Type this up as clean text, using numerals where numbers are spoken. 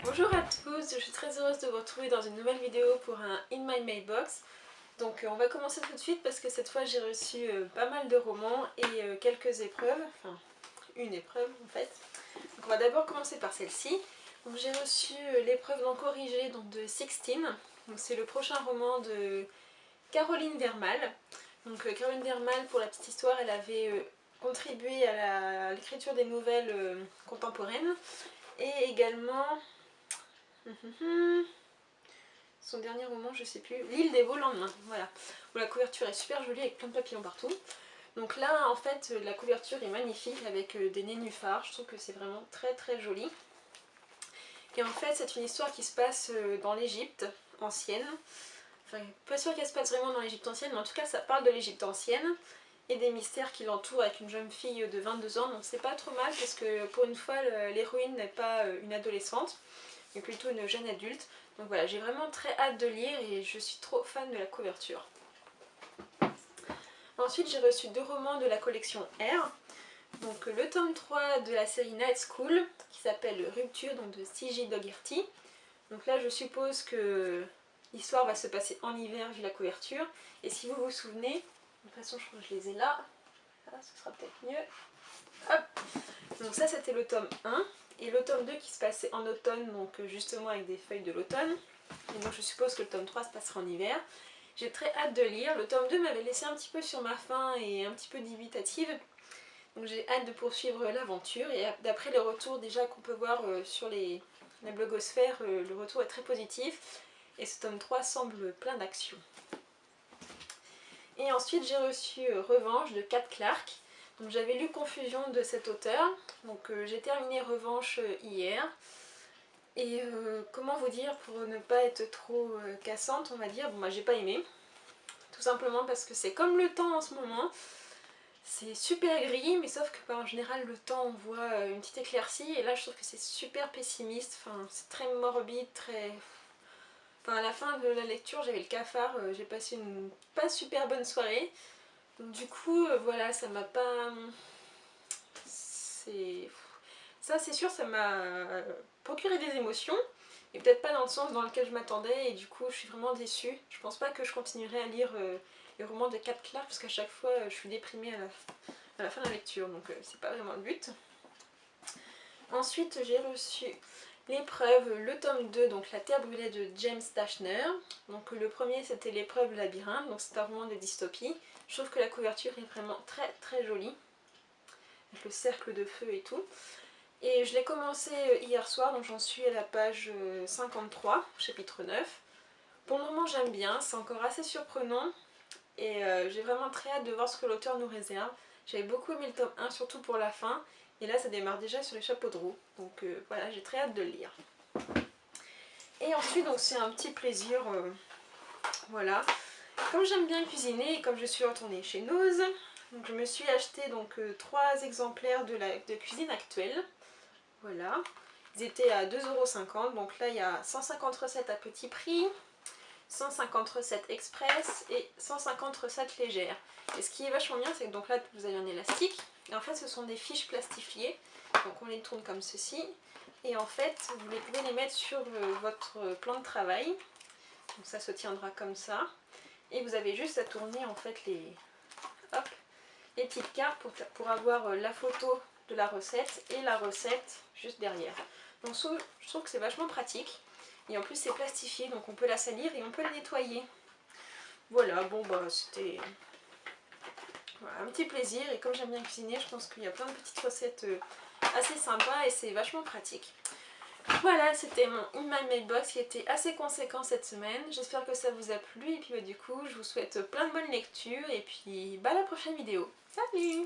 Bonjour à tous, je suis très heureuse de vous retrouver dans une nouvelle vidéo pour un In My Mailbox. Donc on va commencer tout de suite parce que cette fois j'ai reçu pas mal de romans et quelques épreuves, enfin une épreuve en fait. Donc on va d'abord commencer par celle-ci. Donc j'ai reçu l'épreuve non corrigée donc de Sixteen. Donc c'est le prochain roman de Caroline Dermal. Donc Caroline Dermal, pour la petite histoire, elle avait contribué à l'écriture des nouvelles contemporaines et également son dernier roman, je sais plus, L'île des beaux lendemains, voilà, où la couverture est super jolie avec plein de papillons partout. Donc là en fait la couverture est magnifique avec des nénuphars, je trouve que c'est vraiment très très joli. Et en fait c'est une histoire qui se passe dans l'Égypte ancienne. Enfin, pas sûr qu'elle se passe vraiment dans l'Égypte ancienne, mais en tout cas ça parle de l'Égypte ancienne et des mystères qui l'entourent avec une jeune fille de 22 ans, donc c'est pas trop mal parce que pour une fois l'héroïne n'est pas une adolescente, mais plutôt une jeune adulte. Donc voilà, j'ai vraiment très hâte de lire et je suis trop fan de la couverture. Ensuite j'ai reçu 2 romans de la collection R. Donc le tome 3 de la série Night School qui s'appelle Rupture, donc de C.J. Dougherty. Donc là je suppose que l'histoire va se passer en hiver vu la couverture. Et si vous vous souvenez, de toute façon je crois que je les ai là, ah, ce sera peut-être mieux. Hop. Donc ça c'était le tome 1. Et le tome 2 qui se passait en automne, donc justement avec des feuilles de l'automne. Et donc je suppose que le tome 3 se passera en hiver. J'ai très hâte de lire. Le tome 2 m'avait laissé un petit peu sur ma faim et un petit peu dubitative. Donc j'ai hâte de poursuivre l'aventure. Et d'après les retours déjà qu'on peut voir sur la blogosphère, le retour est très positif. Et ce tome 3 semble plein d'action. Et ensuite j'ai reçu Revanche de Kat Clark. Donc j'avais lu Confusion de cet auteur. Donc j'ai terminé Revanche hier. Et comment vous dire pour ne pas être trop cassante, on va dire, bon moi j'ai pas aimé. Tout simplement parce que c'est comme le temps en ce moment. C'est super gris, mais sauf que en général le temps on voit une petite éclaircie. Et là je trouve que c'est super pessimiste, enfin c'est très morbide, très... Enfin à la fin de la lecture j'avais le cafard, j'ai passé une pas super bonne soirée. Donc du coup voilà, ça m'a pas... Ça c'est sûr, ça m'a procuré des émotions. Et peut-être pas dans le sens dans lequel je m'attendais, et du coup je suis vraiment déçue. Je pense pas que je continuerai à lire les romans de Kat Clark, parce qu'à chaque fois je suis déprimée à la fin de la lecture, donc c'est pas vraiment le but. Ensuite j'ai reçu l'épreuve, le tome 2, donc La Terre brûlée de James Dashner. Donc le premier c'était l'épreuve Labyrinthe, donc c'est un roman de dystopie. Je trouve que la couverture est vraiment très très jolie, avec le cercle de feu et tout. Et je l'ai commencé hier soir, donc j'en suis à la page 53, chapitre 9. Pour le moment j'aime bien, c'est encore assez surprenant. Et j'ai vraiment très hâte de voir ce que l'auteur nous réserve. J'avais beaucoup aimé le tome 1, surtout pour la fin. Et là ça démarre déjà sur les chapeaux de roue. Donc voilà, j'ai très hâte de le lire. Et ensuite, donc c'est un petit plaisir, voilà. Comme j'aime bien cuisiner et comme je suis retournée chez Noz, donc je me suis acheté donc 3 exemplaires de Cuisine Actuelle. Voilà, ils étaient à 2,50 €, donc là il y a 150 recettes à petit prix, 150 recettes express et 150 recettes légères. Et ce qui est vachement bien, c'est que donc là vous avez un élastique, et en fait ce sont des fiches plastifiées, donc on les tourne comme ceci, et en fait vous pouvez les mettre sur votre plan de travail, donc ça se tiendra comme ça, et vous avez juste à tourner en fait hop, les petites cartes pour avoir la photo de la recette et la recette juste derrière. Donc je trouve que c'est vachement pratique. Et en plus c'est plastifié, donc on peut la salir et on peut la nettoyer. Voilà, bon bah c'était voilà, un petit plaisir. Et comme j'aime bien cuisiner, je pense qu'il y a plein de petites recettes assez sympas et c'est vachement pratique. Voilà, c'était mon In My Mailbox qui était assez conséquent cette semaine. J'espère que ça vous a plu et puis bah, du coup je vous souhaite plein de bonnes lectures et puis bah, à la prochaine vidéo. Salut!